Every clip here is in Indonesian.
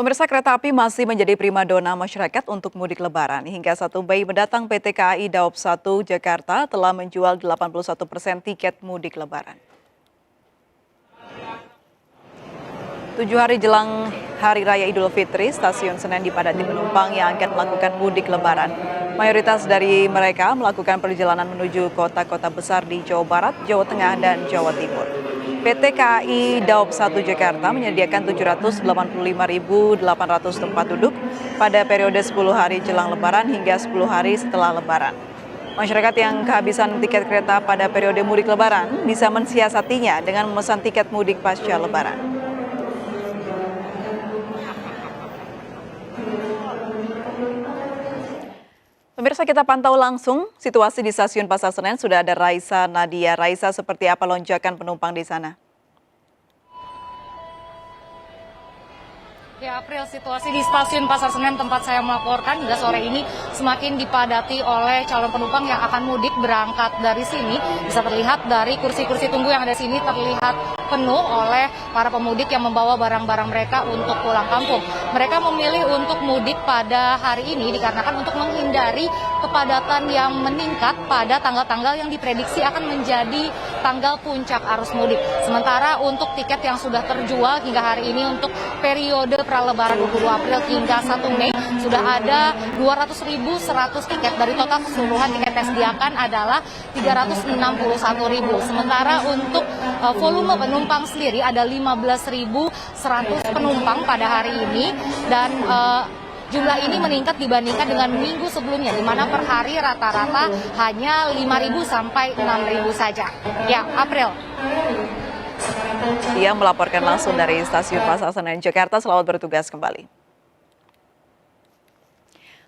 Pemirsa, kereta api masih menjadi primadona masyarakat untuk mudik lebaran. Hingga 1 Mei mendatang PT KAI Daob 1 Jakarta telah menjual 81% tiket mudik lebaran. 7 hari jelang Hari Raya Idul Fitri, stasiun Senen dipadati penumpang yang akan melakukan mudik lebaran. Mayoritas dari mereka melakukan perjalanan menuju kota-kota besar di Jawa Barat, Jawa Tengah, dan Jawa Timur. PT KAI Daob 1 Jakarta menyediakan 785.800 tempat duduk pada periode 10 hari jelang Lebaran hingga 10 hari setelah Lebaran. Masyarakat yang kehabisan tiket kereta pada periode mudik Lebaran bisa mensiasatinya dengan memesan tiket mudik pasca Lebaran. Pemirsa, kita pantau langsung situasi di Stasiun Pasar Senen. Sudah ada Raisa Nadia. Raisa, seperti apa lonjakan penumpang di sana? Ya, April, situasi di Stasiun Pasar Senen tempat saya melaporkan hingga sore ini semakin dipadati oleh calon penumpang yang akan mudik berangkat dari sini. Bisa terlihat dari kursi-kursi tunggu yang ada di sini terlihat penuh oleh para pemudik yang membawa barang-barang mereka untuk pulang kampung. Mereka memilih untuk mudik pada hari ini dikarenakan untuk menghindari kepadatan yang meningkat pada tanggal-tanggal yang diprediksi akan menjadi tanggal puncak arus mudik. Sementara untuk tiket yang sudah terjual hingga hari ini untuk periode Pralebaran 22 April hingga 1 Mei sudah ada 200.100 tiket. Dari total keseluruhan tiket yang disediakan adalah 361.000. Sementara untuk volume penumpang sendiri ada 15.100 penumpang pada hari ini dan jumlah ini meningkat dibandingkan dengan minggu sebelumnya, di mana per hari rata-rata hanya 5.000 sampai 6.000 saja. Ya, April. Dia melaporkan langsung dari Stasiun Pasar Senen, Jakarta. Selamat bertugas kembali.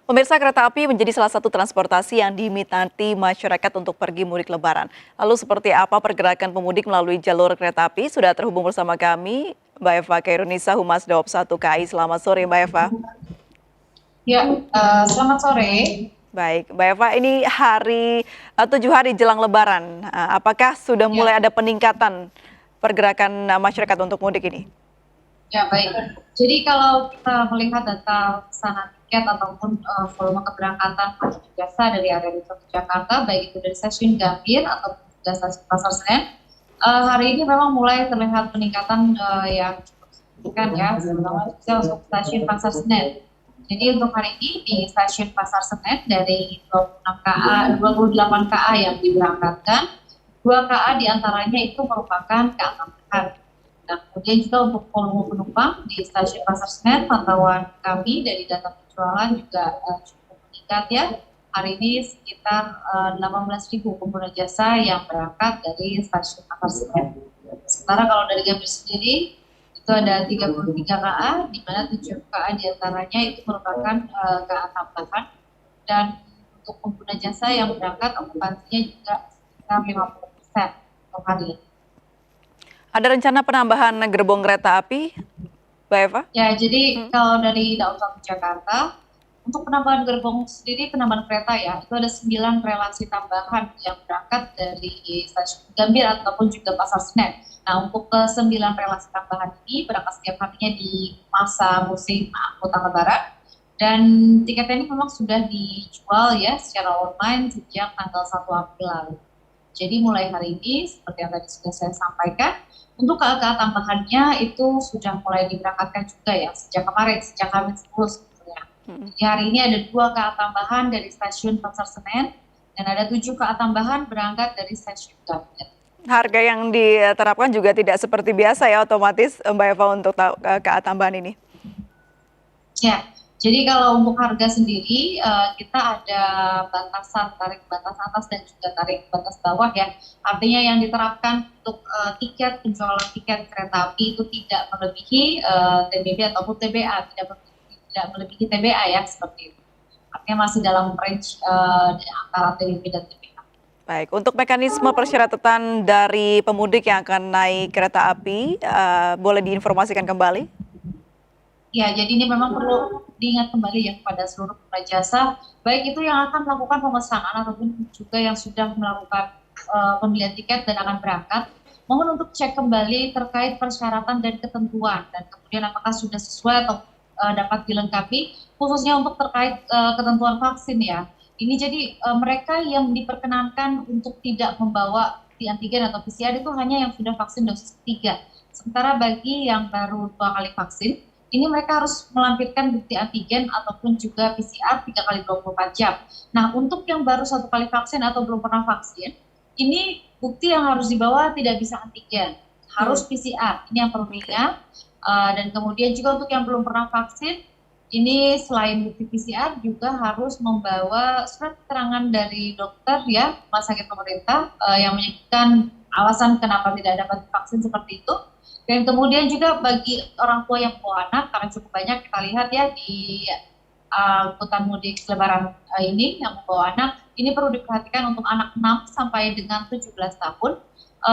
Pemirsa, kereta api menjadi salah satu transportasi yang diminati masyarakat untuk pergi mudik Lebaran. Lalu seperti apa pergerakan pemudik melalui jalur kereta api? Sudah terhubung bersama kami Mbak Eva Kairunisa, Humas Daob 1 KAI. Selamat sore, Mbak Eva. Ya, selamat sore. Baik, Mbak Eva, ini 7 hari jelang Lebaran. Apakah sudah mulai ada peningkatan pergerakan masyarakat untuk mudik ini? Ya, baik. Jadi kalau kita melihat data pesanan tiket ataupun volume keberangkatan jasa dari area di Jakarta, baik itu dari stasiun Gambir ataupun juga stasiun Pasar Senen, hari ini memang mulai terlihat peningkatan yang cukup signifikan ya, terutama untuk stasiun Pasar Senen. Jadi untuk hari ini di stasiun Pasar Senen dari 28 KA yang diberangkatkan, 2 KA diantaranya itu merupakan KA tambahan. Nah, kemudian juga untuk volume penumpang di stasiun Pasar Senen, pantauan kami dari data penjualan juga cukup meningkat ya. Hari ini sekitar 18.000 pengguna jasa yang berangkat dari stasiun Pasar Senen. Sementara kalau dari Gambir sendiri, itu ada 33 KA, di mana 7 KA diantaranya itu merupakan KA tambahan. Dan untuk pengguna jasa yang berangkat, okupansinya juga sekitar 50% untuk hari ini. Ada rencana penambahan gerbong kereta api, Mbak Eva? Ya, jadi kalau dari Daob 1 Jakarta, untuk penambahan gerbong sendiri, penambahan kereta ya, itu ada 9 relasi tambahan yang berangkat dari stasiun Gambir ataupun juga Pasar Senen. Nah, untuk ke-9 relasi tambahan ini berangkat setiap harinya di masa musim angkutan Lebaran. Dan tiketnya ini memang sudah dijual ya secara online sejak tanggal 1 April lalu. Jadi mulai hari ini, seperti yang tadi sudah saya sampaikan, untuk KA tambahannya itu sudah mulai diberangkatkan juga ya, sejak kemarin, sejak H-10 sebetulnya. Jadi hari ini ada 2 KA tambahan dari stasiun Pasar Senen, dan ada 7 KA tambahan berangkat dari stasiun Gambir. Harga yang diterapkan juga tidak seperti biasa ya, otomatis Mbak Eva, untuk KA tambahan ini? Ya, jadi kalau untuk harga sendiri, kita ada batasan tarif batas atas dan juga tarif batas bawah ya. Artinya yang diterapkan untuk tiket, penjualan tiket kereta api itu tidak melebihi TBB ataupun TBA, tidak melebihi TBA ya, seperti itu. Artinya masih dalam range antara TBB dan TBA. Baik, untuk mekanisme persyaratan dari pemudik yang akan naik kereta api, boleh diinformasikan kembali? Ya, jadi ini memang perlu diingat kembali ya kepada seluruh pengguna jasa, baik itu yang akan melakukan pemesanan ataupun juga yang sudah melakukan pembelian tiket dan akan berangkat, mohon untuk cek kembali terkait persyaratan dan ketentuan, dan kemudian apakah sudah sesuai atau dapat dilengkapi, khususnya untuk terkait ketentuan vaksin ya. Ini jadi mereka yang diperkenankan untuk tidak membawa bukti antigen atau PCR itu hanya yang sudah vaksin dosis ketiga. Sementara bagi yang baru 2 kali vaksin, ini mereka harus melampirkan bukti antigen ataupun juga PCR 3 kali 24 jam. Nah, untuk yang baru 1 kali vaksin atau belum pernah vaksin, ini bukti yang harus dibawa tidak bisa antigen, harus PCR. Ini yang perlu diingat. Dan kemudian juga untuk yang belum pernah vaksin, ini selain bukti PCR juga harus membawa surat keterangan dari dokter ya, rumah sakit pemerintah yang menyebutkan alasan kenapa tidak dapat vaksin seperti itu. Dan kemudian juga bagi orang tua yang membawa anak, karena cukup banyak kita lihat ya di angkutan mudik lebaran ini yang membawa anak, ini perlu diperhatikan untuk anak 6 sampai dengan 17 tahun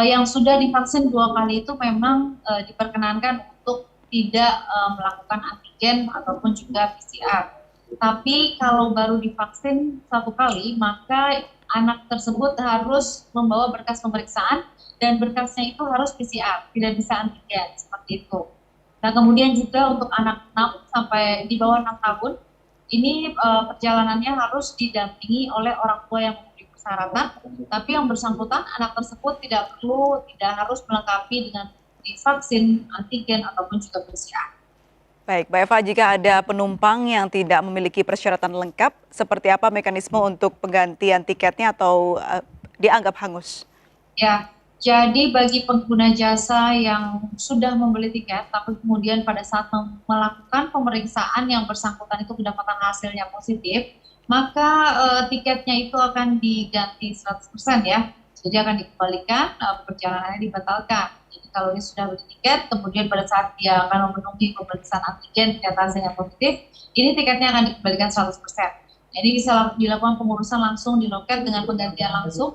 yang sudah divaksin 2 kali itu memang diperkenankan untuk tidak melakukan antigen ataupun juga PCR. Tapi kalau baru divaksin 1 kali, maka anak tersebut harus membawa berkas pemeriksaan dan berkasnya itu harus PCR, tidak bisa antigen, seperti itu. Nah, kemudian juga untuk anak 6 sampai di bawah 6 tahun, ini perjalanannya harus didampingi oleh orang tua yang memenuhi persyaratan, tapi yang bersangkutan anak tersebut tidak harus melengkapi dengan vaksin, antigen, ataupun juga PCR. Baik, Mbak Eva, jika ada penumpang yang tidak memiliki persyaratan lengkap, seperti apa mekanisme untuk penggantian tiketnya atau dianggap hangus? Ya, jadi bagi pengguna jasa yang sudah membeli tiket, tapi kemudian pada saat melakukan pemeriksaan yang bersangkutan itu kedapatan hasilnya positif, maka tiketnya itu akan diganti 100% ya. Jadi akan dikembalikan, perjalanannya dibatalkan. Jadi kalau dia sudah beli tiket, kemudian pada saat dia akan memenuhi pemeriksaan antigen, ternyata hasilnya positif, ini tiketnya akan dikembalikan 100%. Jadi bisa dilakukan pengurusan langsung di loket dengan penggantian langsung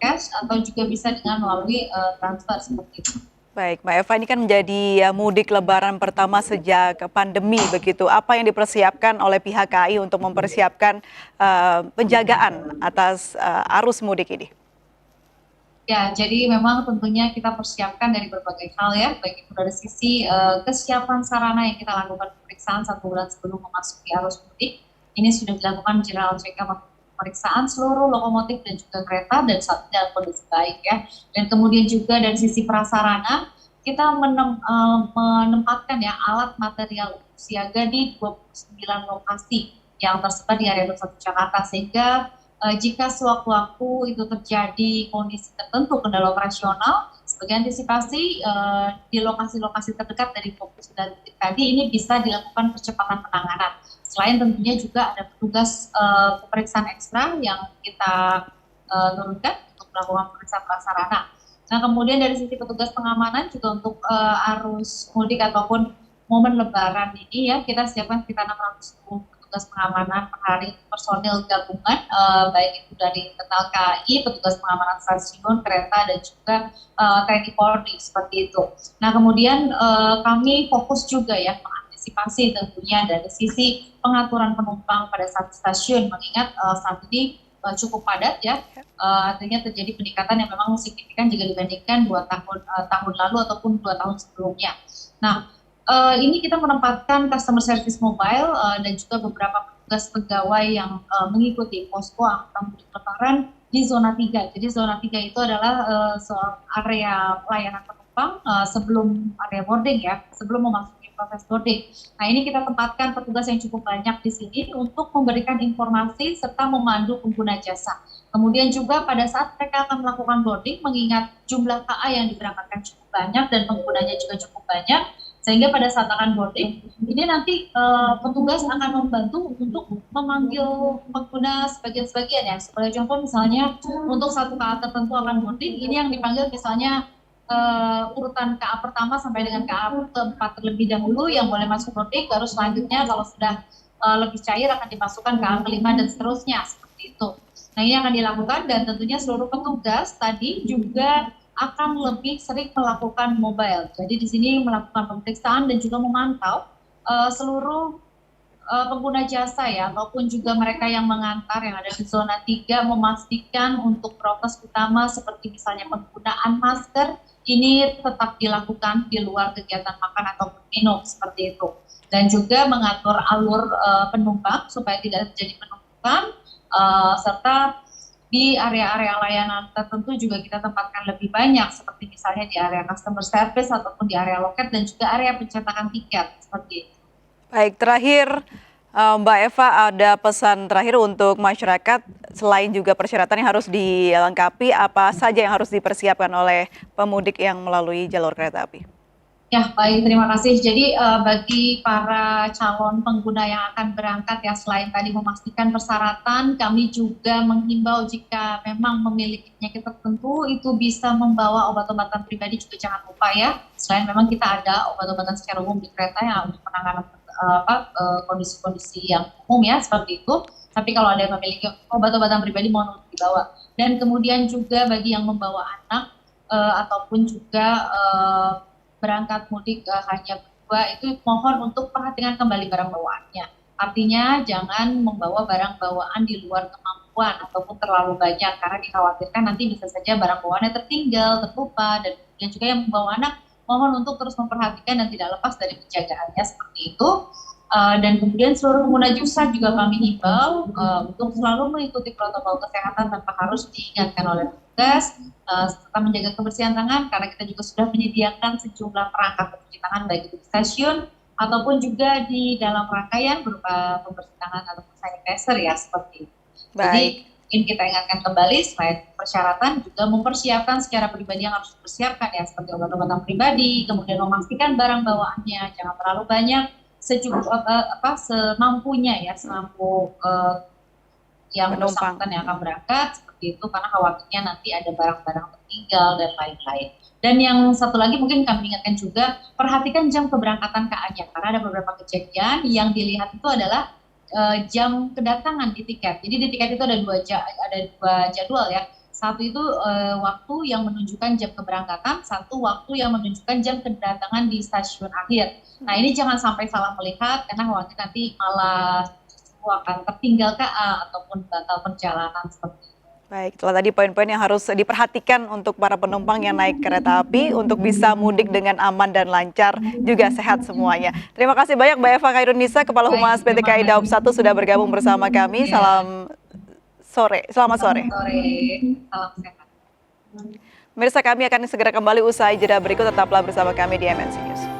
cash atau juga bisa dengan melalui transfer seperti itu. Baik, Mbak Eva, ini kan menjadi mudik lebaran pertama sejak pandemi begitu. Apa yang dipersiapkan oleh pihak KAI untuk mempersiapkan penjagaan atas arus mudik ini? Ya, jadi memang tentunya kita persiapkan dari berbagai hal ya, baik itu dari sisi kesiapan sarana yang kita lakukan pemeriksaan 1 bulan sebelum memasuki arus mudik. Ini sudah dilakukan general check-up pemeriksaan seluruh lokomotif dan juga kereta dan saat ini dalam kondisi baik ya. Dan kemudian juga dari sisi prasarana, kita menempatkan ya alat material siaga di 29 lokasi yang tersebar di area 21 Jakarta, sehingga jika sewaktu-waktu itu terjadi kondisi tertentu kendala operasional, sebagai antisipasi di lokasi-lokasi terdekat dari fokus dan titik tadi ini bisa dilakukan percepatan penanganan. Selain tentunya juga ada petugas pemeriksaan ekstra yang kita turunkan untuk melakukan pemeriksaan prasarana. Nah, kemudian dari sisi petugas pengamanan juga untuk arus mudik ataupun momen lebaran ini ya, kita siapkan sekitar 610 petugas pengamanan per hari, personil gabungan, baik itu dari internal KAI, petugas pengamanan stasiun, kereta, dan juga TNI Polri, seperti itu. Nah, kemudian kami fokus juga ya mengantisipasi tentunya dari sisi pengaturan penumpang pada saat stasiun, mengingat saat ini cukup padat ya, artinya terjadi peningkatan yang memang signifikan jika dibandingkan 2 tahun lalu ataupun 2 tahun sebelumnya. Nah, ini kita menempatkan customer service mobile dan juga beberapa petugas pegawai yang mengikuti posko angkutan mudik lebaran di zona 3. Jadi zona 3 itu adalah area pelayanan penumpang sebelum area boarding ya, sebelum memasuki proses boarding. Nah, ini kita tempatkan petugas yang cukup banyak di sini untuk memberikan informasi serta memandu pengguna jasa. Kemudian juga pada saat mereka akan melakukan boarding, mengingat jumlah KA yang diberangkatkan cukup banyak dan penggunanya juga cukup banyak, sehingga pada saat akan boarding, ini nanti petugas akan membantu untuk memanggil pengguna sebagian-sebagian ya. Sebagai contoh misalnya untuk satu KA tertentu akan boarding, ini yang dipanggil misalnya urutan KA pertama sampai dengan KA keempat terlebih dahulu yang boleh masuk boarding, baru selanjutnya kalau sudah lebih cair akan dimasukkan KA kelima dan seterusnya, seperti itu. Nah, ini akan dilakukan dan tentunya seluruh petugas tadi juga akan lebih sering melakukan mobile. Jadi di sini melakukan pemeriksaan dan juga memantau seluruh pengguna jasa ya, ataupun juga mereka yang mengantar yang ada di zona 3, memastikan untuk prokes utama seperti misalnya penggunaan masker ini tetap dilakukan di luar kegiatan makan atau minum, seperti itu. dan juga mengatur alur penumpang supaya tidak terjadi penumpukan, serta di area-area layanan tertentu juga kita tempatkan lebih banyak, seperti misalnya di area customer service ataupun di area loket dan juga area pencetakan tiket seperti itu. Baik, terakhir Mbak Eva, ada pesan terakhir untuk masyarakat selain juga persyaratan yang harus dilengkapi, apa saja yang harus dipersiapkan oleh pemudik yang melalui jalur kereta api? Ya, baik, terima kasih. Jadi bagi para calon pengguna yang akan berangkat ya, selain tadi memastikan persyaratan, kami juga menghimbau jika memang memiliki penyakit tertentu itu bisa membawa obat-obatan pribadi, juga jangan lupa ya. Selain memang kita ada obat-obatan secara umum di kereta yang untuk penanganan kondisi-kondisi yang umum ya, seperti itu. Tapi kalau ada yang memiliki obat-obatan pribadi mohon untuk dibawa. Dan kemudian juga bagi yang membawa anak ataupun juga berangkat mudik hanya berdua, itu mohon untuk perhatikan kembali barang bawaannya. Artinya jangan membawa barang bawaan di luar kemampuan ataupun terlalu banyak, karena dikhawatirkan nanti bisa saja barang bawaannya tertinggal, terlupa, dan kemudian juga yang membawa anak mohon untuk terus memperhatikan dan tidak lepas dari penjagaannya seperti itu. Dan kemudian seluruh pengguna jasa juga kami himbau untuk selalu mengikuti protokol kesehatan tanpa harus diingatkan oleh petugas, serta menjaga kebersihan tangan, karena kita juga sudah menyediakan sejumlah perangkat pencuci tangan baik itu di stasiun ataupun juga di dalam rangkaian berupa pembersih tangan ataupun sanitizer ya, seperti itu. Jadi ingin kita ingatkan kembali selain persyaratan juga mempersiapkan secara pribadi yang harus dipersiapkan ya, seperti obat-obatan pribadi, kemudian memastikan barang bawaannya jangan terlalu banyak, semampunya ya, semampu yang bersangkutan yang akan berangkat seperti itu, karena khawatirnya nanti ada barang-barang tertinggal dan lain-lain. Dan yang satu lagi mungkin kami ingatkan juga, perhatikan jam keberangkatan KA-nya, karena ada beberapa kejadian yang dilihat itu adalah jam kedatangan di tiket. Jadi di tiket itu ada dua jadwal ya. Satu itu waktu yang menunjukkan jam keberangkatan, satu waktu yang menunjukkan jam kedatangan di stasiun akhir. Nah ini jangan sampai salah melihat, karena khawatir nanti malah akan tertinggal KA ataupun batal perjalanan seperti itu. Baik, itulah tadi poin-poin yang harus diperhatikan untuk para penumpang yang naik kereta api untuk bisa mudik dengan aman dan lancar, juga sehat semuanya. Terima kasih banyak Mbak Eva Khairunisa, Kepala Humas PT KAI Daob 1 sudah bergabung bersama kami. Selamat sore. Salam sehat. Pemirsa, kami akan segera kembali usai jeda berikut, tetaplah bersama kami di MNC News.